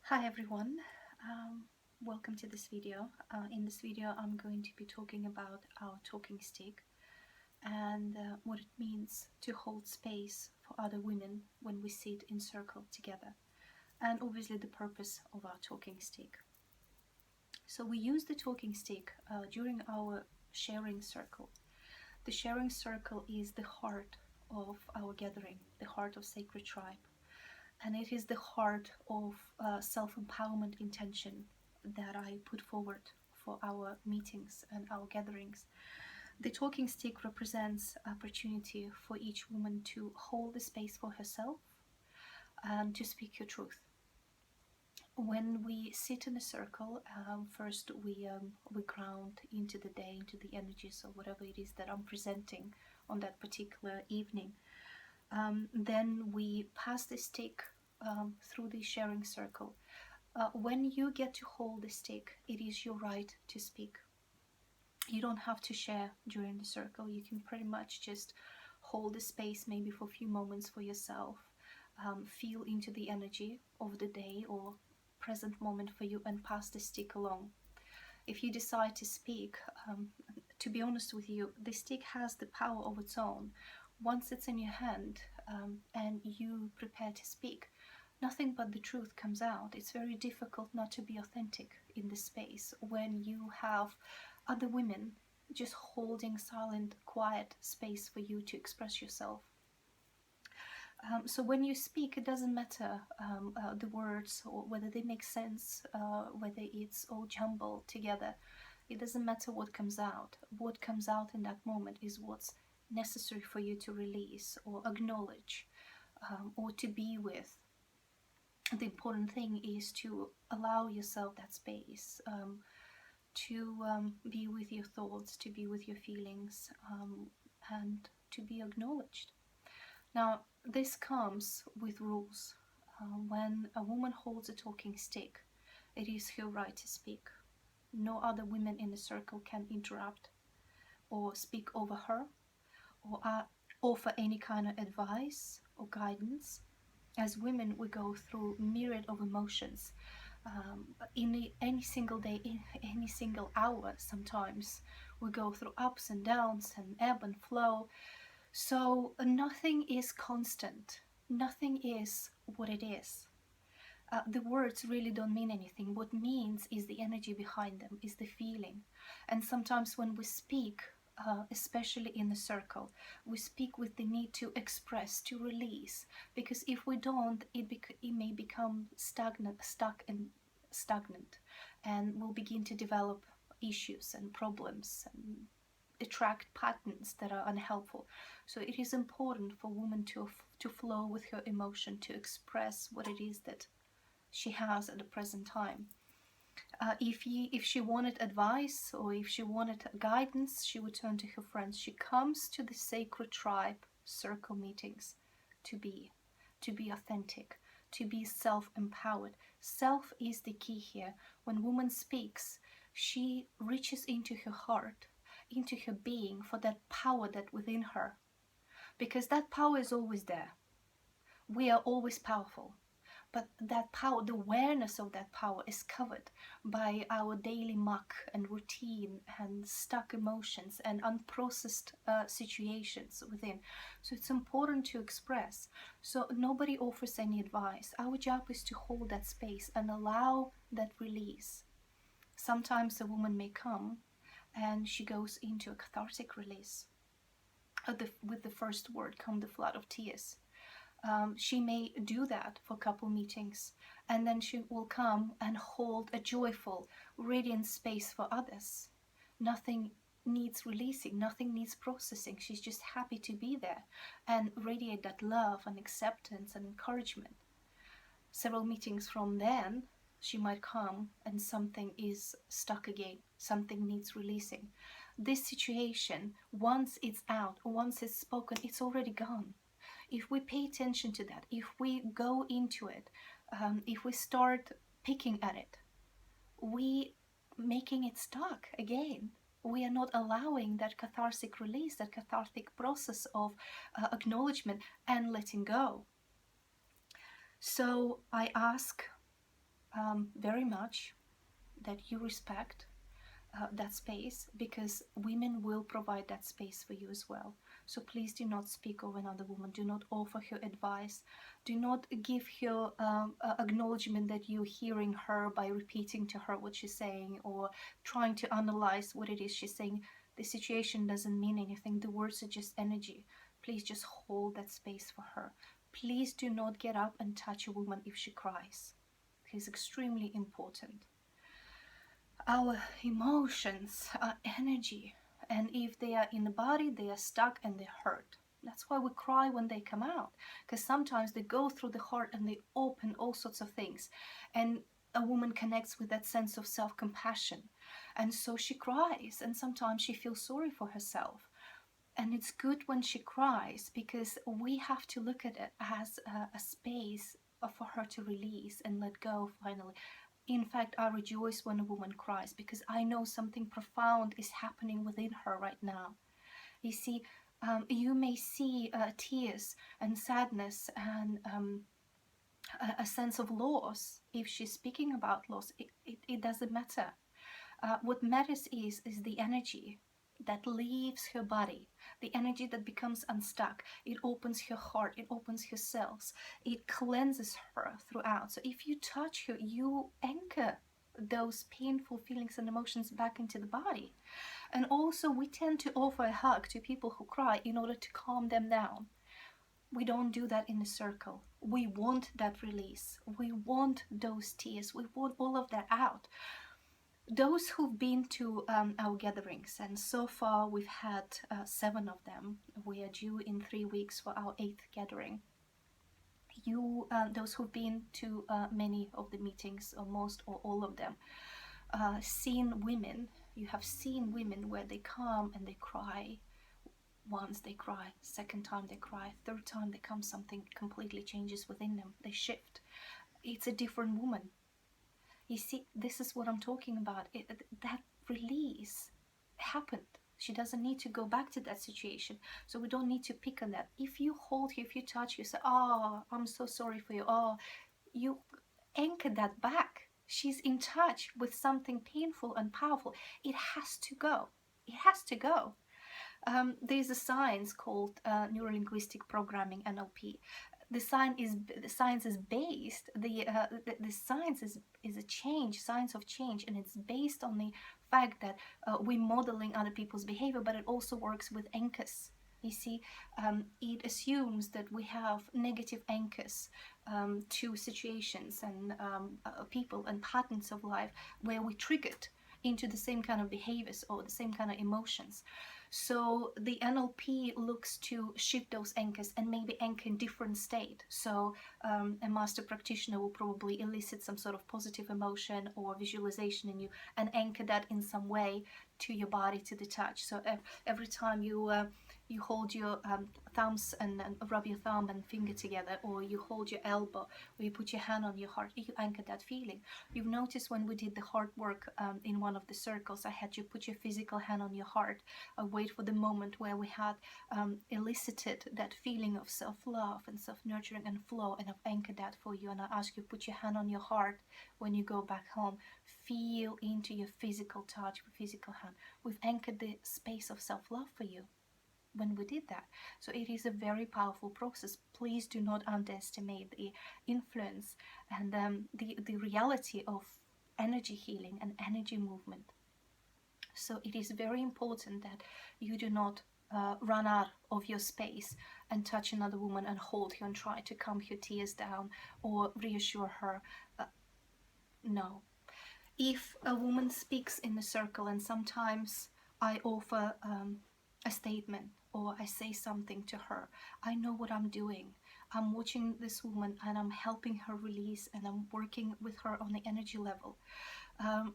Hi everyone, welcome to this video. In this video I'm going to be talking about our talking stick and what it means to hold space for other women when we sit in circle together, and obviously the purpose of our talking stick. So we use the talking stick during our sharing circle. The sharing circle is the heart of our gathering, the heart of Sacred Tribe. And it is the heart of self-empowerment intention that I put forward for our meetings and our gatherings. The talking stick represents opportunity for each woman to hold the space for herself and to speak your truth. When we sit in a circle, first we ground into the day, into the energies of whatever it is that I'm presenting on that particular evening. Then we pass the stick through the sharing circle. When you get to hold the stick, it is your right to speak. You don't have to share during the circle. You can pretty much just hold the space maybe for a few moments for yourself, feel into the energy of the day or present moment for you, and pass the stick along. If you decide to speak, to be honest with you, the stick has the power of its own. Once it's in your hand and you prepare to speak, nothing but the truth comes out. It's very difficult not to be authentic in this space when you have other women just holding silent, quiet space for you to express yourself. So when you speak, it doesn't matter the words or whether they make sense, whether it's all jumbled together. It doesn't matter what comes out. What comes out in that moment is what's necessary for you to release or acknowledge or to be with. The important thing is to allow yourself that space to be with your thoughts, to be with your feelings, and to be acknowledged. Now, this comes with rules. When a woman holds a talking stick, it is her right to speak. No other women in the circle can interrupt or speak over her or offer any kind of advice or guidance. As women, we go through myriad of emotions in any single day, in any single hour. Sometimes we go through ups and downs and ebb and flow. So nothing is constant. Nothing is what it is. The words really don't mean anything. What means is the energy behind them, is the feeling. And sometimes when we speak, especially in the circle, we speak with the need to express, to release, because if we don't, it may become stuck and will begin to develop issues and problems and attract patterns that are unhelpful. So it is important for women to flow with her emotion, to express what it is that she has at the present time. If she wanted advice or if she wanted guidance, she would turn to her friends. She comes to the Sacred Tribe circle meetings to be authentic, to be self-empowered. Self is the key here. When woman speaks, she reaches into her heart, into her being, for that power that within her, because that power is always there. We are always powerful. But that power, the awareness of that power, is covered by our daily muck and routine and stuck emotions and unprocessed situations within. So it's important to express. So nobody offers any advice. Our job is to hold that space and allow that release. Sometimes a woman may come and she goes into a cathartic release. With the first word come the flood of tears. She may do that for a couple meetings, and then she will come and hold a joyful, radiant space for others. Nothing needs releasing, nothing needs processing. She's just happy to be there and radiate that love and acceptance and encouragement. Several meetings from then, she might come and something is stuck again, something needs releasing. This situation, once it's out, once it's spoken, it's already gone. If we pay attention to that, if we go into it, if we start picking at it, we making it stuck again. We are not allowing that cathartic release, that cathartic process of acknowledgement and letting go. So I ask very much that you respect that space, because women will provide that space for you as well. So please do not speak over another woman. Do not offer her advice. Do not give her acknowledgement that you're hearing her by repeating to her what she's saying or trying to analyze what it is she's saying. The situation doesn't mean anything. The words are just energy. Please just hold that space for her. Please do not get up and touch a woman if she cries. It is extremely important. Our emotions are energy, and if they are in the body, they are stuck and they hurt. That's why we cry when they come out, because sometimes they go through the heart and they open all sorts of things, and a woman connects with that sense of self-compassion, and so she cries, and sometimes she feels sorry for herself. And it's good when she cries, because we have to look at it as a space for her to release and let go finally. In fact, I rejoice when a woman cries, because I know something profound is happening within her right now. You see, you may see tears and sadness and a sense of loss. If she's speaking about loss, it doesn't matter. What matters is the energy that leaves her body, the energy that becomes unstuck. It opens her heart, it opens her cells, it cleanses her throughout. So if you touch her, you anchor those painful feelings and emotions back into the body. And also, we tend to offer a hug to people who cry in order to calm them down. We don't do that in a circle. We want that release. We want those tears. We want all of that out. Those who've been to our gatherings, and so far we've had 7 of them. We are due in 3 weeks for our 8th gathering. Those who've been to many of the meetings, or most or all of them, seen women. You have seen women where they come and they cry. Once they cry, second time they cry, third time they come, something completely changes within them. They shift. It's a different woman. You see, this is what I'm talking about. That release happened. She doesn't need to go back to that situation. So we don't need to pick on that. If you hold her, if you touch her, say, oh, I'm so sorry for you. Oh, you anchor that back. She's in touch with something painful and powerful. It has to go. It has to go. There's a science called neurolinguistic programming, NLP. The science is based. The science is a change, science of change, and it's based on the fact that we're modeling other people's behavior, but it also works with anchors. You see, it assumes that we have negative anchors to situations and people and patterns of life where we triggered into the same kind of behaviors or the same kind of emotions. So the NLP looks to shift those anchors and maybe anchor in different state. So a master practitioner will probably elicit some sort of positive emotion or visualization in you and anchor that in some way to your body, to the touch. So every time you hold your thumbs and rub your thumb and finger together, or you hold your elbow, or you put your hand on your heart, you anchor that feeling. You've noticed when we did the heart work in one of the circles, I had you put your physical hand on your heart. I wait for the moment where we had elicited that feeling of self-love and self-nurturing and flow, and I've anchored that for you, and I ask you put your hand on your heart when you go back home. Feel into your physical touch, physical hand. We've anchored the space of self-love for you when we did that. So it is a very powerful process. Please do not underestimate the influence and the reality of energy healing and energy movement. So it is very important that you do not run out of your space and touch another woman and hold her and try to calm her tears down or reassure her. No. If a woman speaks in a circle, and sometimes I offer a statement or I say something to her, I know what I'm doing. I'm watching this woman and I'm helping her release, and I'm working with her on the energy level.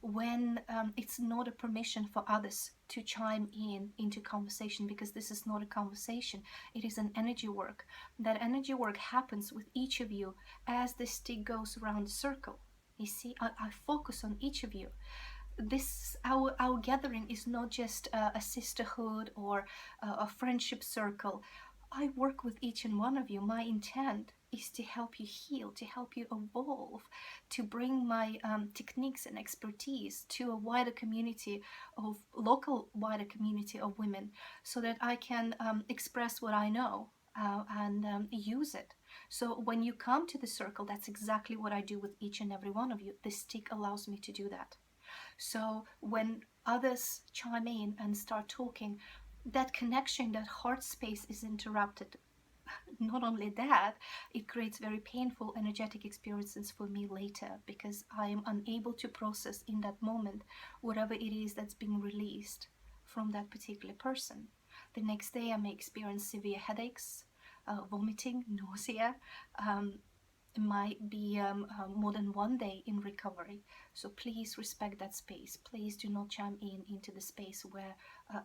When it's not a permission for others to chime into conversation, because this is not a conversation, it is an energy work. That energy work happens with each of you as the stick goes around the circle. You see, I focus on each of you. This our gathering is not just a sisterhood or a friendship circle. I work with each and one of you. My intent is to help you heal, to help you evolve, to bring my techniques and expertise to a wider community of wider community of women, so that I can express what I know and use it. So when you come to the circle, that's exactly what I do with each and every one of you. The stick allows me to do that. So when others chime in and start talking, that connection, that heart space is interrupted. Not only that, it creates very painful energetic experiences for me later, because I am unable to process in that moment whatever it is that's being released from that particular person. The next day I may experience severe headaches, vomiting, nausea. It might be more than one day in recovery. So please respect that space. Please do not chime in into the space where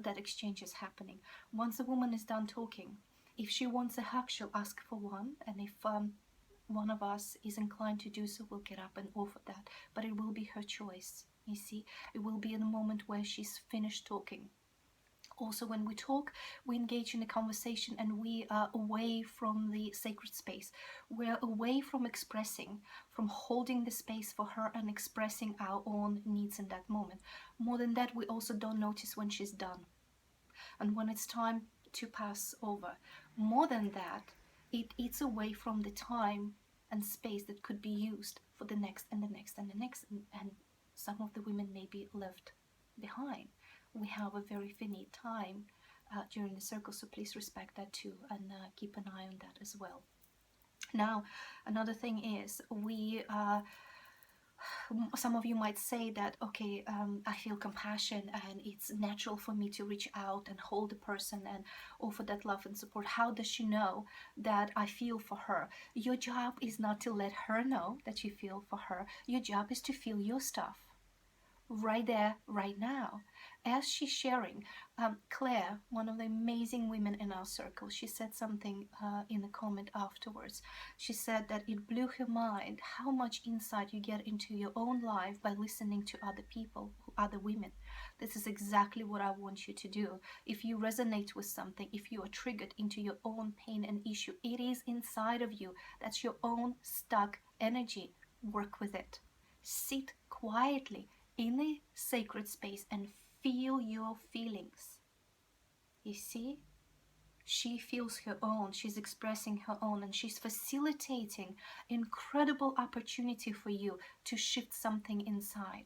that exchange is happening. Once a woman is done talking, if she wants a hug, she'll ask for one, and if one of us is inclined to do so, we'll get up and offer that. But it will be her choice. You see, it will be in the moment where she's finished talking. Also, when we talk, we engage in a conversation, and we are away from the sacred space. We're away from expressing, from holding the space for her and expressing our own needs in that moment. More than that, we also don't notice when she's done and when it's time to pass over. More than that, it eats away from the time and space that could be used for the next and the next and the next, and some of the women may be left behind. We have a very finite time during the circle, so please respect that too, and keep an eye on that as well. Now, another thing is, some of you might say that, okay, I feel compassion and it's natural for me to reach out and hold the person and offer that love and support. How does she know that I feel for her? Your job is not to let her know that you feel for her. Your job is to feel your stuff right there, right now. As she's sharing, Claire, one of the amazing women in our circle, she said something in a comment afterwards. She said that it blew her mind how much insight you get into your own life by listening to other people, other women. This is exactly what I want you to do. If you resonate with something, if you are triggered into your own pain and issue, it is inside of you. That's your own stuck energy. Work with it. Sit quietly in a sacred space and feel your feelings. You see, she feels her own, she's expressing her own, and she's facilitating incredible opportunity for you to shift something inside.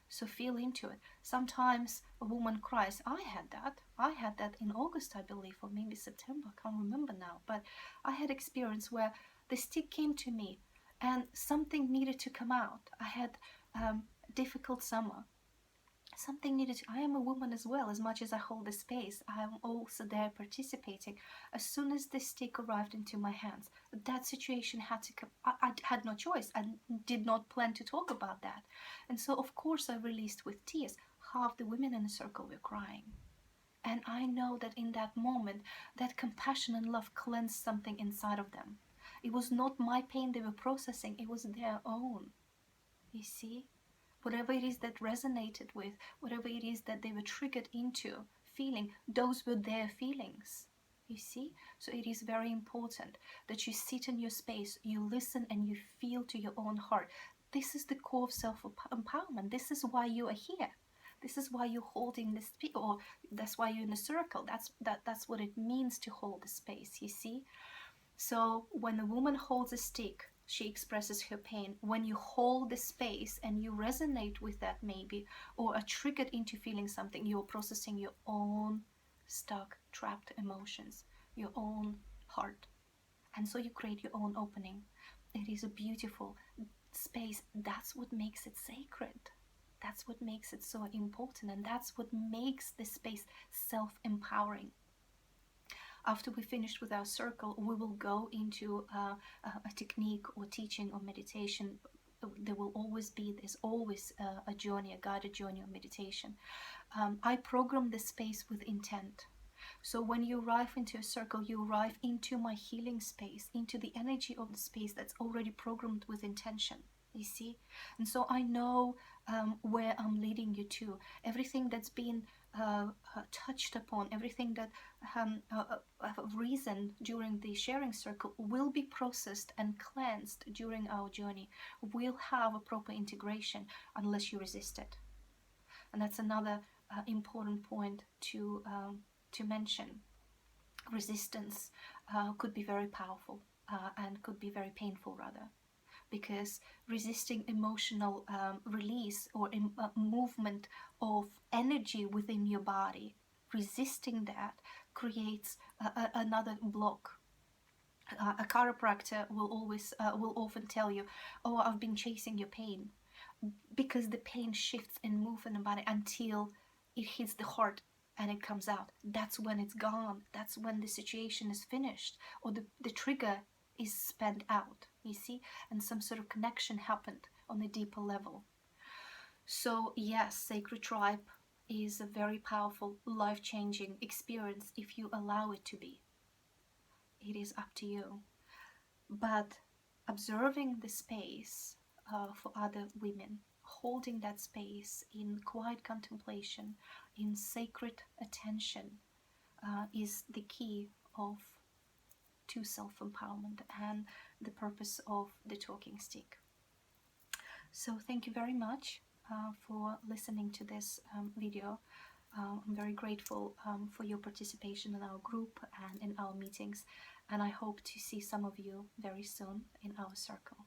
So feel into it. Sometimes a woman cries. I had that in August, I believe, or maybe September, I can't remember now, but I had experience where the stick came to me and something needed to come out. I had difficult summer. Something needed to, I am a woman as well. As much as I hold the space, I am also there participating. As soon as the stick arrived into my hands, that situation had to come. I had no choice. I did not plan to talk about that. And so of course I released with tears. Half the women in the circle were crying. And I know that in that moment, that compassion and love cleansed something inside of them. It was not my pain they were processing, it was their own. You see? Whatever it is that resonated with, whatever it is that they were triggered into feeling, those were their feelings. You see? So it is very important that you sit in your space, you listen, and you feel to your own heart. This is the core of self-empowerment. This is why you are here. This is why you're holding this space, or that's why you're in a circle. That's what it means to hold the space, you see? So when a woman holds a stick, she expresses her pain. When you hold the space and you resonate with that maybe, or are triggered into feeling something, you're processing your own stuck, trapped emotions, your own heart. And so you create your own opening. It is a beautiful space. That's what makes it sacred. That's what makes it so important. And that's what makes this space self-empowering. After we finished with our circle, we will go into a technique or teaching or meditation. There's always a journey, a guided journey or meditation. I program the space with intent. So when you arrive into a circle, you arrive into my healing space, into the energy of the space that's already programmed with intention. You see? And so I know where I'm leading you to. Everything that's been touched upon, everything that have risen during the sharing circle will be processed and cleansed during our journey, will have a proper integration unless you resist it. And that's another important point to mention. Resistance could be very powerful and could be very painful rather, because resisting emotional release or movement of energy within your body, resisting that creates another block. A chiropractor will often tell you, "Oh, I've been chasing your pain," because the pain shifts and moves in the body until it hits the heart and it comes out. That's when it's gone. That's when the situation is finished, or the trigger is spent out, you see, and some sort of connection happened on a deeper level. So yes, Sacred Tribe is a very powerful, life-changing experience if you allow it to be. It is up to you. But observing the space for other women, holding that space in quiet contemplation, in sacred attention, is the key to self-empowerment and the purpose of the talking stick. So thank you very much for listening to this video. I'm very grateful for your participation in our group and in our meetings, and I hope to see some of you very soon in our circle.